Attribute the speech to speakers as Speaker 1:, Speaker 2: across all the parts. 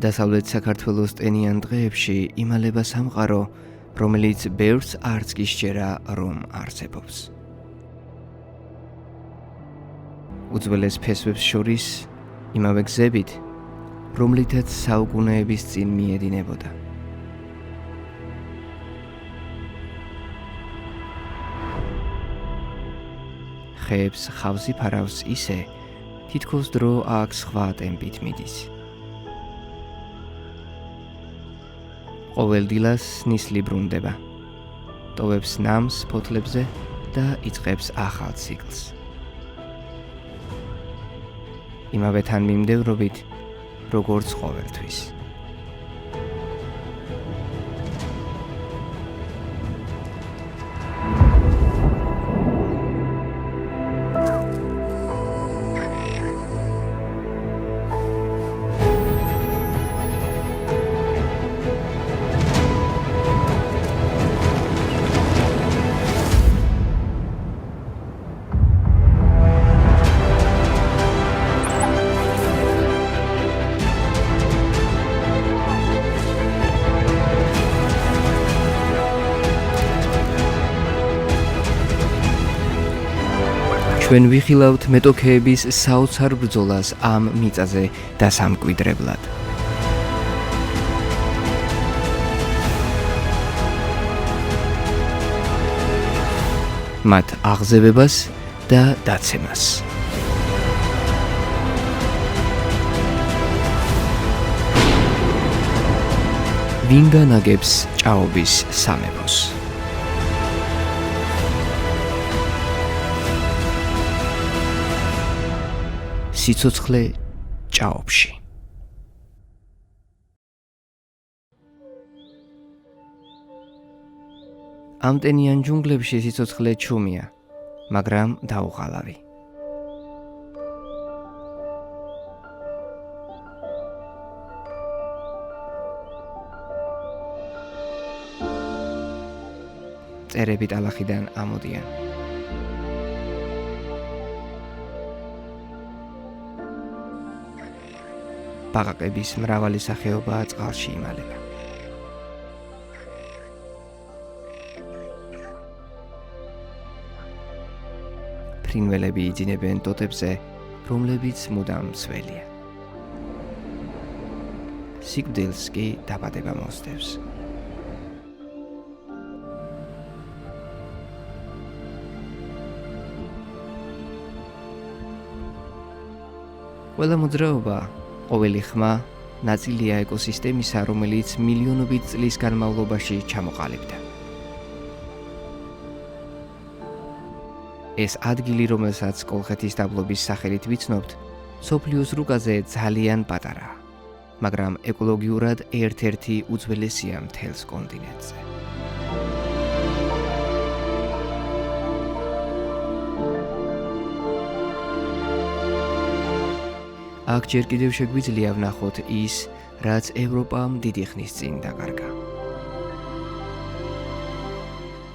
Speaker 1: დასავლეთ საქართველოს ტენიან დღეებში იმალება სამყარო, რომელიც ბევრს არც კი სჯერა, რომ არსებობს. უძველეს ფესვებს შორის იმავე გზებით, რომლითაც საუკუნეების წინ მიედინებოდა. ხეებს ხავსი ფარავს ისე, თითქოს დრო აქ სხვა ტემპით მიდის. ყოველ დილას ნისლი ბრუნდება, ტოვებს ნამს ფოთლებზე და იწყებს ახალ ციკლს. იმავე თანმიმდევრობით, როგორც ყოველთვის. ჩვენ ვიხილავთ მეტოქეების საოცარ ბრძოლას ამ მიწაზე დასამკვიდრებლად. მათ აღზევებას და დაცემას. ვინ განაგებს ჭაობის სამეფოს? სიცოცხლე ჭაობში. ამ ტენიან ჯუნგლებში სიცოცხლე ჩუმია, მაგრამ დაუღალავი. წერები ტალახიდან ამოდიან. ბაყაყების მრავალი სახეობა წყალში იმალება. ფრინველები იძინებენ ტოტებზე, რომლებიც მუდამ მსველია. სიკვდილს კი დაბადება მოსდევს. ყველა მოძრაობა, ყოველი ხმა ნაწილია ეკოსისტემისა, რომელიც მილიონობით წლის განმავლობაში ჩამოყალიბდა. ეს ადგილი, რომელსაც კოლხეთის დაბლობის სახელით ვიცნობთ, მსოფლიოს რუკაზე ძალიან პატარაა, მაგრამ ეკოლოგიურად ერთ-ერთი უძველესია მთელს კონტინენტზე. აქ ჯერ კიდევ შეგვიძლია ვნახოთ ის, რაც ევროპამ დიდი ხნის წინ დაკარგა.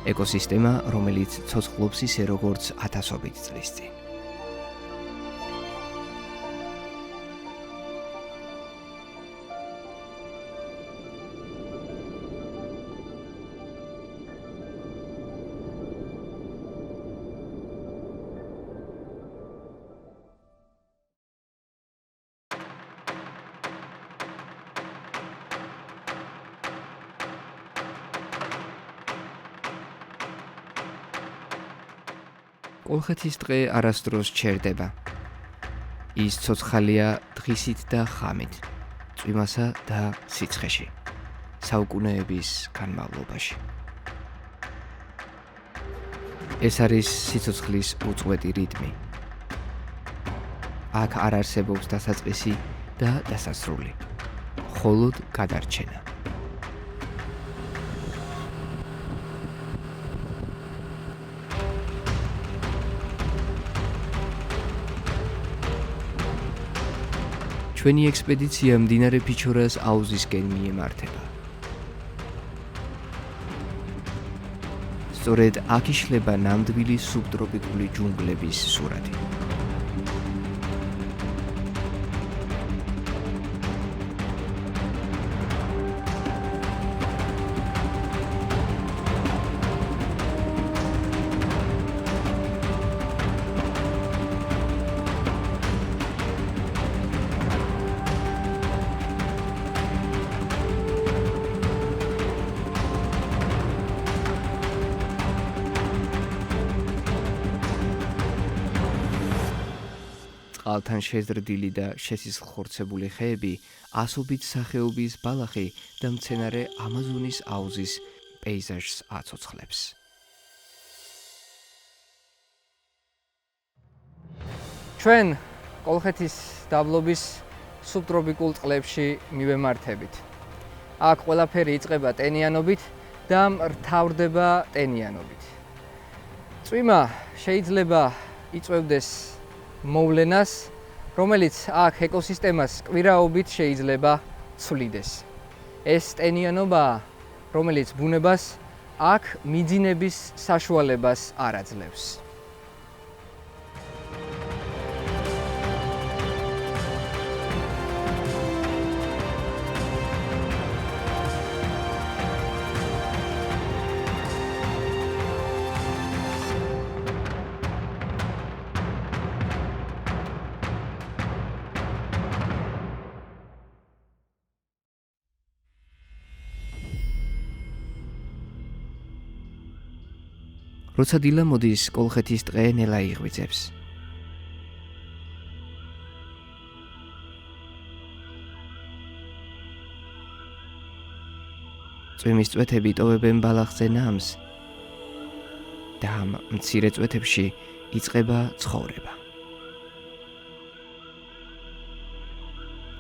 Speaker 1: ეკოსისტემა, რომელიც ცოცხლობს ისე, როგორც ათასობით წლის წინ. კოლხეთის დღე არასდროს ჩერდება. ის ცოცხალია დღისით და ხამით, წვიმასა და სიცხეში, საუკუნეების განმავლობაში. ეს არის სიცოცხლის უწყვეტი რიტმი. აქ არ არსებობს დასაწყისი და დასასრული, მხოლოდ გადარჩენა. ჩვენი ექსპედიცია მდინარე ფიჩორას აუზისკენ მიემართება. სწორედ აქ იშლება ნამდვილი სუბტროპიკული ჯუნგლების სურათი. წყალთან შეზრდილი და შესისხლხორცებული ხეები, ასობით სახეობის ბალახი და მცენარე ამაზონის აუზის პეიზაჟს აცოცხლებს. ჩვენ კოლხეთის დაბლობის სუბტროპიკულ წყლებში მივემართებით. აქ ყველაფერი იწყება ტენიანობით და მრთავდება ტენიანობით. წვიმა შეიძლება იწვევდეს მოვლენას, რომელიც აქ ეკოსისტემას კვირაობით შეიძლება ცვლიდეს. ეს ტენიანობაა, რომელიც ბუნებას აქ მიძინების საშუალებას არ აძლევს. როცა დილა მოდის, კოლხეთის ტყე ნელა იღვიძებს. წვიმის წვეთები ტოვებენ ბალახზე ნამს და ამ მცირე წვეთებში იწყება ცხოვრება.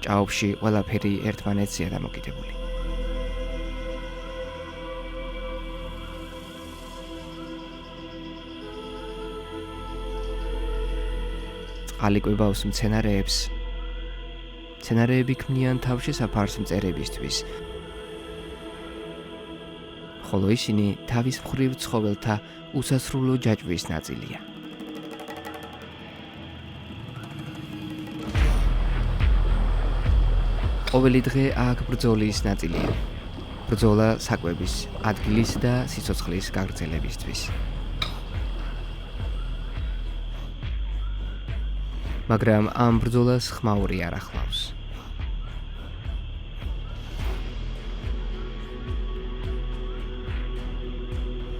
Speaker 1: ჭაობში ყველაფერი ერთმანეთზეა დამოკიდებული. წყალი კვებავს მცენარეებს. მცენარეები ქმნიან თავშესაფარს მწერებისთვის, ხოლო ისინი თავის მხრივ ცხოველთა უსასრულო ჯაჭვის ნაწილია. ყოველი დღე აქ ბრძოლის ნაწილია. ბრძოლა საკვების, ადგილის და სიცოცხლის გაგრძელებისთვის. მაგრამ ამ ბრძოლას ხმაური არ ახლავს.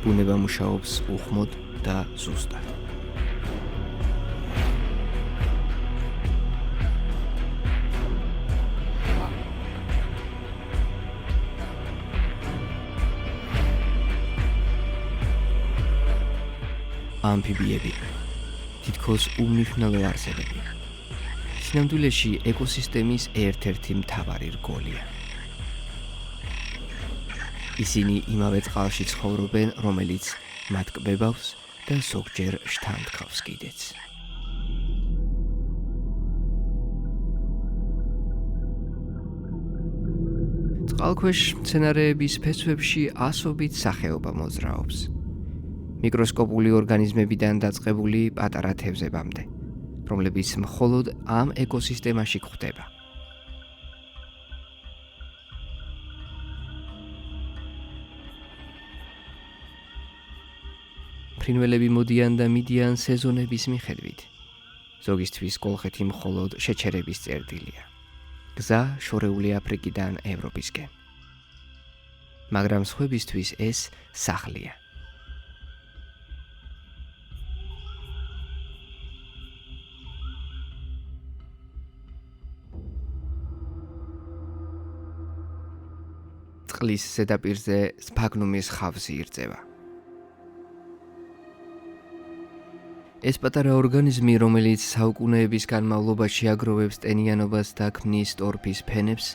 Speaker 1: ბუნება მუშაობს უხმოდ და ზუსტად. ამფიბიები თითქოს უმნიშვნელო არსებები. სინამდვილეში ეკოსისტემის ერთ-ერთი მთავარი რგოლია. ისინი იმავე წყალში ცხოვრობენ, რომელიც მათ კვებავს და ზოგჯერ შთანთქავს კიდეც. წყალქვეშ მცენარეების ფესვებში ასობით სახეობა მოძრაობს. მიკროსკოპული ორგანიზმებიდან დაწყებული პატარა თევზებამდე, რომლებიც მხოლოდ ამ ეკოსისტემაში გვხვდება. ფრინველები მოდიან და მიდიან სეზონების მიხედვით. ზოგისთვის კოლხეთი მხოლოდ შეჩერების წერტილია. გზა შორეული აფრიკიდან ევროპისკენ. მაგრამ სხვებისთვის ეს სახლია. წყლის ზედაპირზე სფაგნუმის ხავსი ირწევა. ეს პატარა ორგანიზმი, რომელიც საუკუნეების განმავლობაში აგროვებს ტენიანობას და ქმნის ტორფის ფენებს,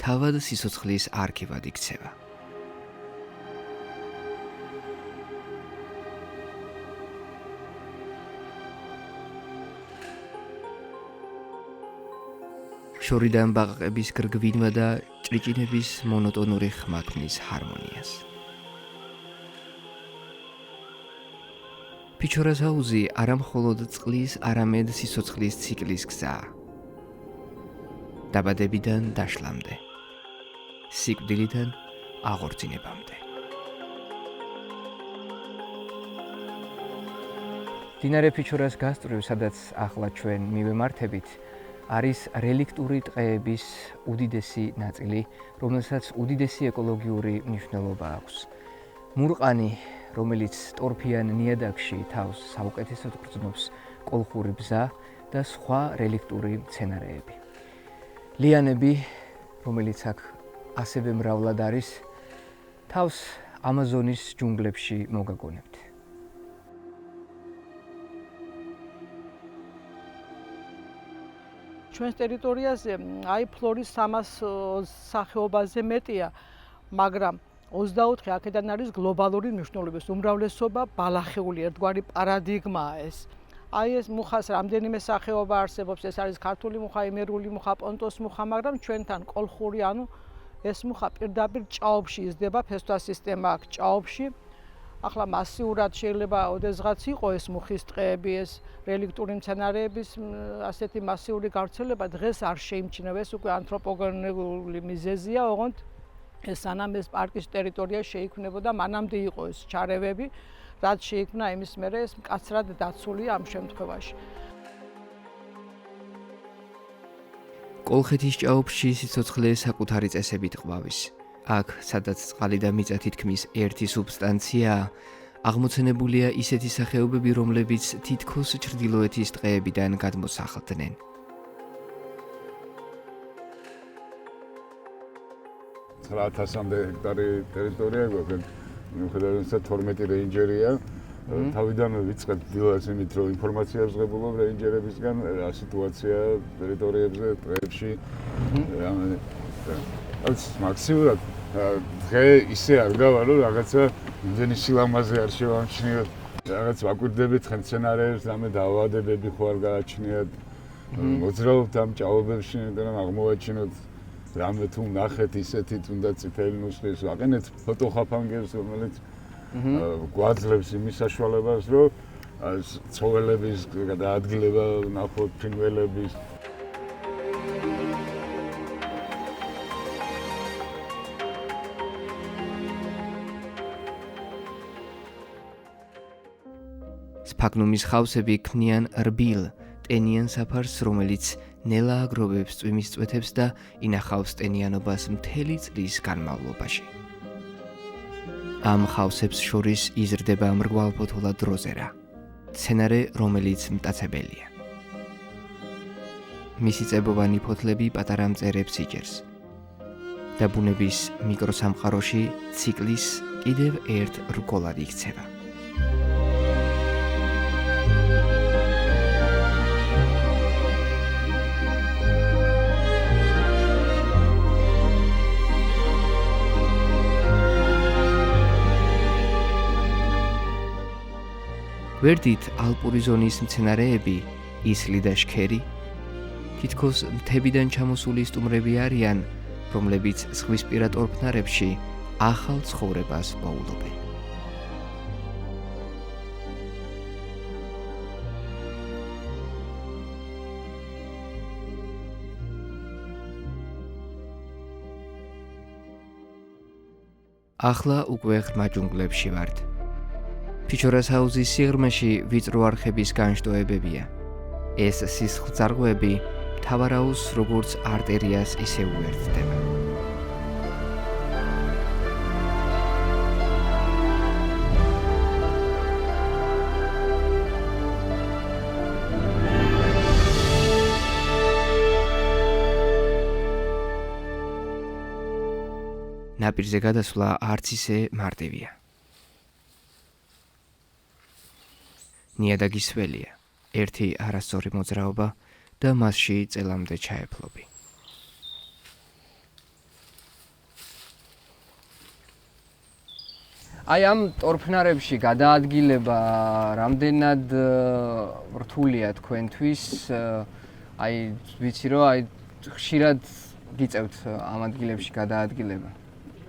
Speaker 1: თავად სიცოცხლის არქივად იქცევა. შორიდან ბაყაყების გრგვინმა და ჭრიჭინების მონოტონური ხმა ქმნის ჰარმონიას. ფიჩორას აუზი არა მხოლოდ წყლის, არამედ სიცოცხლის ციკლის გზაა. დაბადებიდან დაშლამდე, სიკვდილიდან აღორძინებამდე. მდინარე ფიჩორას გასწვრივ, სადაც ახლა ჩვენ მივემართებით, არის რელიქტური ტყეების უდიდესი ნაწილი, რომელსაც უდიდესი ეკოლოგიური მნიშვნელობა აქვს. მურყანი, რომელიც ტორფიან ნიადაგში თავს საუკეთესოდ გრძნობს კოლხური ბზა და სხვა რელიქტური მცენარეები. ლიანები, რომელიც აქ ასევე მრავლად არის, თავს ამაზონის ჯუნგლებში მოგაგონებთ.
Speaker 2: ჩვენს ტერიტორიაზე აი ფლორის 300 სახეობაზე მეტია, მაგრამ 24 აქედან არის გლობალური მნიშვნელობის. უმრავლესობა ბალახეული ერთგვარი პარადიგმაა ეს. აი ეს მუხას რამდენიმე სახეობა არსებობს, ეს არის ქართული მუხა, იმერული მუხა, პონტოს მუხა, მაგრამ ჩვენთან კოლხური, ანუ ეს მუხა პირდაპირ ჭაობში იზრდება, ფესვთა სისტემა აქვს ჭაობში. ახლა მასიურად შეიძლება ოდესღაც იყო ეს მუხის ტყეები, ეს რელიქტური მცენარეების ასეთი მასიური გავრცელება დღეს არ შეიმჩნევა, ეს უკვე ანთროპოგენური მიზეზია, ოღონდ ეს სანამ ეს პარკის ტერიტორია შეიქმნებოდა, მანამდე იყო ეს ჩარევები, რაც შეიქმნა იმის მერე ეს მკაცრად დაცულია ამ შემთხვევაში.
Speaker 1: კოლხეთის ჭაობში სიცოცხლე საკუთარი წესებით ყვავის. აქ, სადაც წყალი და მიწა თითქმის ერთი სუბსტანციაა, აღმოცენებულია ისეთი სახეობები, რომლებიც თითქოს ჩრდილოეთის ტყეებიდან გადმოსახლდნენ.
Speaker 3: 9,000-მდე ჰექტარი ტერიტორია გვაქვს. მიუხედავად იმისა, 12 რეინჯერია. თავიდანვე ვიწყებთ დილას იმით, რომ ინფორმაციას ვღებულობ რეინჯერებისგან, რა სიტუაცია ტერიტორიებზე, ტყეებში. მაქსიმალურად დღე ისე არ გავა, რომ რაღაცა იმდენი სილამაზე არ შევამჩნიოთ. რაღაც ვაკვირდებით ხემცენარეებს, რამე დაავადებები ხო არ გააჩნიათ. მოძრაობთ ამ ჭაობებში, რომ აღმოვაჩინოთ რამე თუ ნახეთ ისეთი თუნდაც წითელი ნუსხის, ვაყენეთ ფოტოხაფანგებს, რომელიც გვაძლევს იმის საშუალებას, რომ ცხოველების გადაადგილება ნახოთ, ფრინველების. სფაგნუმის ხავსები ქმნიან რბილ, ტენიან საფარს, რომელიც ნელა აგროვებს წვიმის წვეთებს და ინახავს ტენიანობას მთელი წლის განმავლობაში. ამ ხავსებს შორის იზრდება მრგვალფოთოლა დროზერა, მცენარე, რომელიც მტაცებელია. მისი წებოვანი ფოთლები პატარა მწერებს იჭერს და ბუნების მიკროსამყაროში ციკლის კიდევ ერთ რგოლად იქცევა. გვერდით ალპური ზონის მცენარეები, ისლი და შქერი, თითქოს მთებიდან ჩამოსული სტუმრები არიან, რომლებიც ზღვისპირა ტორფნარებში ახალ ცხოვრებას მოულობენ. ახლა უკვე ღრმა ჯუნგლებში ვართ. ფიჩორას ჰაუზის სიღრმეში ვიწრო არხების განშტოებებია. ეს სისხლძარღვები მთავარ აუზს როგორც არტერიას ისე უერთდება. ნაპირზე გადასვლა არც ისე მარტივია. ნიადაგის ველია, ერთი არასწორი მოძრაობა და მასში წელამდე ჩაეფლობი. აი ამ ტორფნარებში გადაადგილება რამდენად რთულია თქვენთვის, აი ვიცი რომ აი ხშირად გიწევთ ამ ადგილებში გადაადგილება.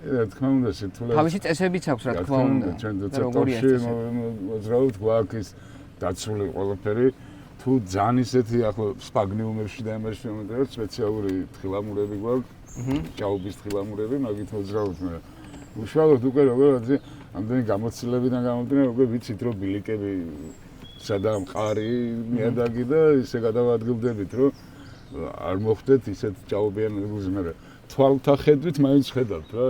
Speaker 3: რა თქმა უნდა, სირთულე.
Speaker 1: თავისი წესებიც აქვს, რა თქმა უნდა.
Speaker 3: როგორია მოძრაობთ, გვაქვს დაცული ყველაფერი. თუ ძალიან ისეთი ახლა სპაგნიუმებში და ამაში მომდევნო სპეციალური თხილამურები გვაქვს, ჭაობის თხილამურები, მაგით მოძრაობთ, მაგრამ უშუალოდ უკვე როგორ ამდენი გამოცდილებიდან გამომდინარე, უკვე ვიცით რომ ბილიკები სადაა მყარი ნიადაგი და ისე გადავადგილდებით, რომ არ მოხდეთ ისეთ ჭაობიან ადგილზე, მაგრამ თვალთა ხედვით მაინც ხედავთ რა.